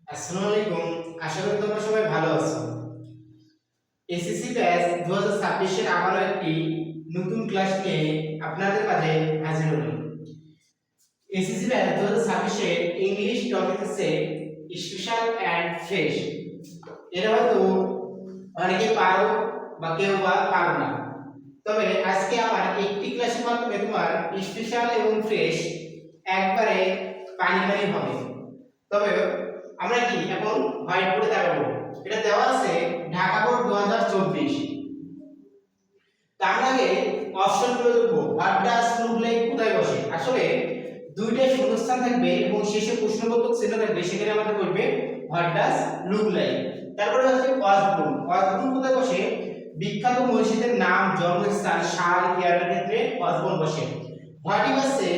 আসসালামু আলাইকুম। আশা করি তোমরা সবাই ভালো আছো। এসএসসি ব্যাচ 2026 এর আবারও একটি নতুন ক্লাস নিয়ে আপনাদের মাঝে হাজির হলাম। এসএসসি ব্যাচ 2026 এর ইংলিশ টপিক হচ্ছে স্পেশাল এন্ড ফ্রেশ। এরা হয়তো অনেকে পারো বা কেউ বা পারো না। তবে আজকে আমার একটি ক্লাসের মাধ্যমে তোমার স্পেশাল এবং ফ্রেশ একবারে পানি পানি হবে। তবে আমরা কি এখন হোয়াইট বোর্ডে দেখাবো। এটা দেওয়া আছে ঢাকা বোর্ড 2024। তার আগে অপশনগুলো দেখবো। হোয়াট ডাজ লুক লাইক কোথায় বসে। আসলে দুইটা শূন্যস্থান থাকবে এবং শেষে প্রশ্নবোধক চিহ্ন থাকবে, সেখানে আমাদের বলবে হোয়াট ডাজ লুক লাইক। তারপরে হচ্ছে ওয়াজবুন। ওয়াজবুন কোথায় বসে? বিখ্যাত মনীষীদের নাম, জন্মস্থান, সাল, ইয়ারের ক্ষেত্রে ওয়াজবুন বসে। হোয়াট ইজ আছে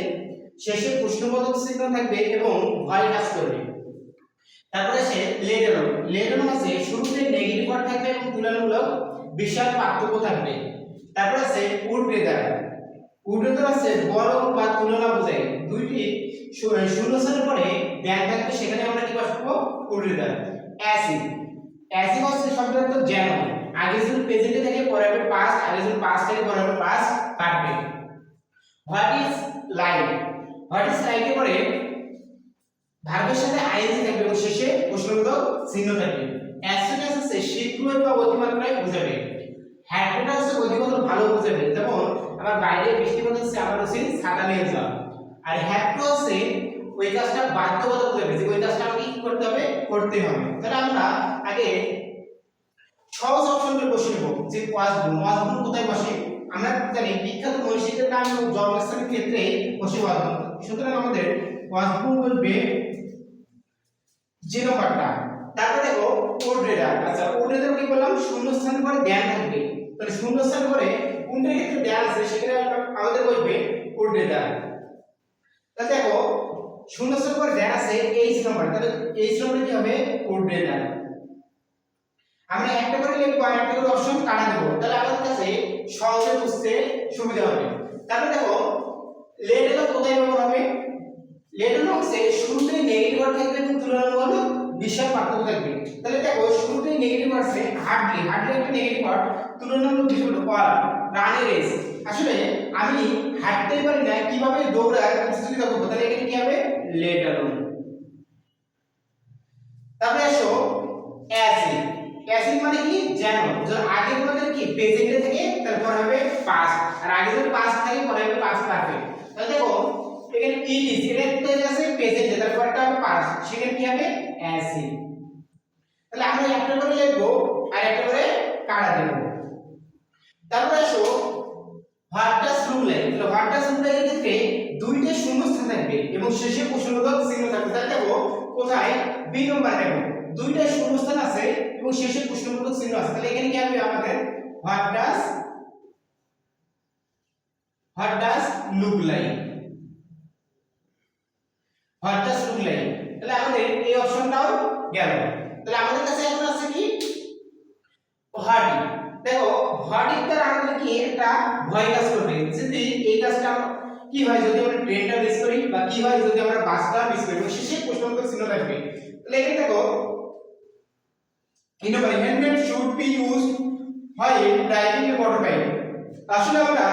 শেষে প্রশ্নবোধক চিহ্ন থাকবে এবং ভয় কাজ করবে। তারপরে আছে লেট অন। লেট অন আছে শুরুতে নেগেটিভ ওয়ার্ড থাকবে এবং তুলনামূলক বিশাল পার্থক্য থাকবে। তারপরে আছে উড রেদার। উড রেদার আছে বরং বা তুলনা বোঝায়। দুইটি শূন্যস্থানের পরে ব্যান থাকবে, সেখানে আমরা কি বসাবো? Would rather. অ্যাসিড। অ্যাসিড হচ্ছে শব্দের তো যেন, আগে যদি প্রেজেন্টে থেকে পরে হবে পাস্ট, আগে যদি পাস্ট থেকে পরে হবে past perfect. What is like. What is like এর পরে ভার্বের সাথে আইএনজি থাকবে এবং শেষে প্রশ্নবোধক চিহ্ন থাকবে। অ্যাজ সুন অ্যাজ হচ্ছে শীঘ্রই বা অতিমাত্রায় বোঝাবে। হ্যাড হচ্ছে অধিকতর ভালো বোঝাবে। যেমন আমার বাইরে বৃষ্টি পড়ছে, আমার উচিত ছাতা নিয়ে যাওয়া। আর হ্যাড টু হচ্ছে ওই কাজটা বাধ্যকতা বোঝাবে, যে ওই কাজটা আমাকে কি করতে হবে, করতে হবে। তাহলে আমরা আগে সহজ অপশনগুলো বসে নেব। যে ওয়াজবুন। ওয়াজবুন কোথায় বসে? আমরা জানি বিখ্যাত মনীষীদের নাম এবং জন্মস্থানের ক্ষেত্রে বসে ওয়াজবুন। সুতরাং আমাদের ওয়াজবুন বলবে যে নাম্বারটা। তারপরে দেখো কোড রেডার। আচ্ছা, কোড রেডার কি বললাম? শূন্যস্থানের পরে ধ্যান থাকবে। তাহলে শূন্যস্থানের পরে কোনটার ক্ষেত্রে ধ্যান আছে সেখানে আমাদের বলবে কোড রেডার। তাহলে দেখো শূন্যস্থানের পরে ধ্যান আছে এইচ নাম্বার, তাহলে এইচ নাম্বার কি হবে? Code reader. আমরা একটা করে লিখব আর একটা করে অপশন কাটা দেব, তাহলে আমাদের কাছে সহজে বুঝতে সুবিধা হবে। তাহলে দেখো লেট এলো কোথায় ব্যবহার হবে? লেট এলো হচ্ছে শুরুতে নেগেটিভ ওয়ার্ড থাকবে এবং তুলনামূলক বিশাল পার্থক্য থাকবে। তাহলে দেখো শুরুতে নেগেটিভ আছে হার্ডলি। হার্ডলি একটা নেগেটিভ ওয়ার্ড, তুলনামূলক বিশাল ওয়ার্ড রান রেস। আসলে আমি হাঁটতেই পারি না, কিভাবে দৌড়ায় প্রতিযোগিতা করব, তাহলে এখানে কি হবে? লেট এলো। তারপরে আসো অ্যাসিড। অ্যাসিড মানে কি? যেন। যখন আগে তোমাদের কি প্রেজেন্টে থাকে তারপর হবে পাস্ট, আর আগে যদি পাস্ট থাকে পরে হবে পাস্ট পারফেক্ট। তাহলে দেখো এখানে ইট ইজ, এটা কোথায় আছে? প্রেজেন্টে, তারপরটা হবে পাস্ট, সেখানে কি হবে? অ্যাসিড। তাহলে আমরা একটা করে লিখবো আর একটা করে কাটা দেব। তারপর আসো হোয়াট ডাজ লুক লাইক। তাহলে হোয়াট ডাজ লুক লাইক এর ক্ষেত্রে দুইটা শূন্যস্থান থাকবে এবং শেষে প্রশ্নবোধক চিহ্ন থাকবে। তাহলে দেখো কোথায়? বি নম্বর দেখো দুইটা শূন্যস্থান আছে এবং শেষে প্রশ্নবোধক চিহ্ন আছে। তাহলে এখানে কি হবে আমাদের? What does look like. What does look like. তাহলে আমাদের এই অপশনটাও গেল। তাহলে আমাদের কাছে এখন আছে কি? হোয়াট। দেখো হোয়াট ইজ দ্বারা আমাদের কি একটা ভয় কাজ করবে, যদি এই কাজটা কি হয় যদি আমরা ট্রেনটা মিস করি, বা কি হয় যদি আমরা বাসটা মিস করি, এবং শেষে প্রশ্নবোধক চিহ্ন থাকবে। তাহলে এখানে দেখো কি নম্বর? হেলমেট শুড বি ইউজড হয় ড্রাইভিং এ মোটরবাইক। আসলে আমরা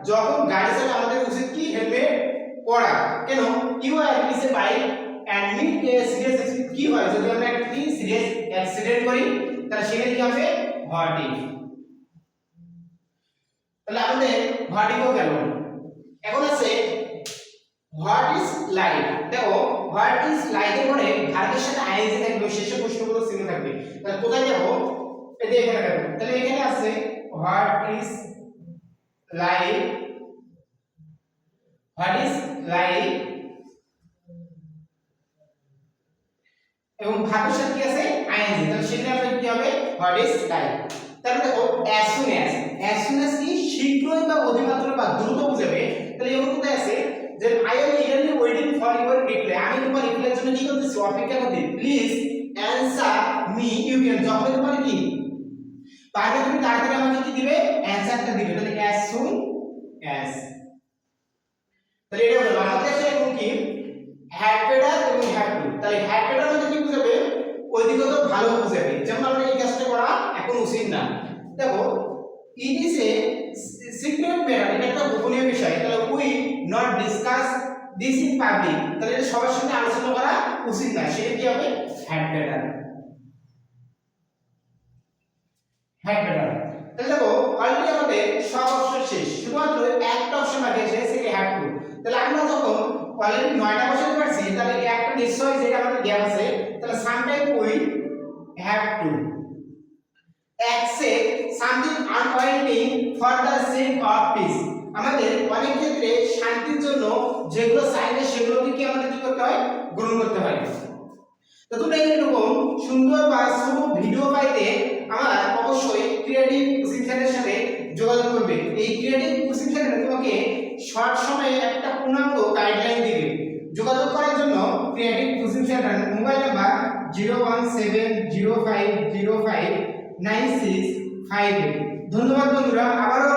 যখন গাড়ি চালাই আমাদের উচিত কি? হেলমেট পরা। কেন? You are is a bike and meet a serious accident. কি হয় যদি আমরা একটা সিরিয়াস অ্যাক্সিডেন্ট করি, তাহলে সেখানে কি হবে? What if. তাহলে আমাদের হোয়াট ইফও গেল। এখন আছে হোয়াট ইজ লাইক। দেখো হোয়াট ইজ লাইক এর পরে ভার্বের সাথে আইএনজি থাকবে, শেষে প্রশ্নবোধক চিহ্ন থাকবে। তাহলে কোথায় যাব? এই যে এখানে যাব। তাহলে এখানে আছে what is like. What is like এবং ভার্বের সাথে কি আছে? আইএনজি। তাহলে সেখানে আমাদের কি হবে? What is like. তারপর দেখো as soon as. As soon as কি? শীঘ্রই বা অতিমাত্র বা দ্রুত বোঝাবে। তাহলে এমন কোথায় আছে যে I am eagerly waiting for your reply. আমি তোমার রিপ্লাইয়ের জন্য কি করতেছি? অপেক্ষা করতেছি। Please answer me you can. যখন তোমার কি পারবে তুমি তাড়াতাড়ি আমাকে কি দিবে? অ্যানসারটা দিবে। তাহলে অ্যাজ সুন অ্যাজ। তাহলে এটা হলো আমাদের কাছে এখন কি হ্যাড পেডার এবং হ্যাড টু। তাহলে হ্যাড পেডার মানে কি বোঝাবে? It is a secret matter, এটা একটা গোপনীয় বিষয়, তাহলে we not discuss this in public, তাহলে এটা সবার সামনে আলোচনা করা উচিত না, সেটা কি হবে হ্যাড বেটার। হ্যাড বেটার, তাহলে দেখো অলরেডি আমাদের সব অপশন শেষ, শুধুমাত্র একটা অপশন বাকি আছে, সেটা হ্যাড টু। তাহলে আমরা যখন অলরেডি 9টা বসাতে পারছি, তাহলে একটা নিশ্চয়ই যেটা আমাদের দেওয়া আছে, তাহলে sometime we have to accept something unwilling for the sake of peace, আমাদের অনেক ক্ষেত্রে শান্তির জন্য যেগুলো চাইলে সেগুলোকে কি আমাদের কি করতে হয়, গ্রহণ করতে হয়। তো তোমরা এরকম সুন্দর বা ছোট ভিডিও পাইতে আমার অবশ্যই ক্রিয়েটিভ কোচিং সেন্টারের সাথে যোগাযোগ করবে। এই ক্রিয়েটিভ কোচিং সেন্টারে তোমাকে শর্ট সময়ে একটা পূর্ণাঙ্গ গাইডলাইন দিবে। যোগাযোগ করার জন্য creative coaching centre mobile number 01705059658। ধন্যবাদ বন্ধুরা, আবারও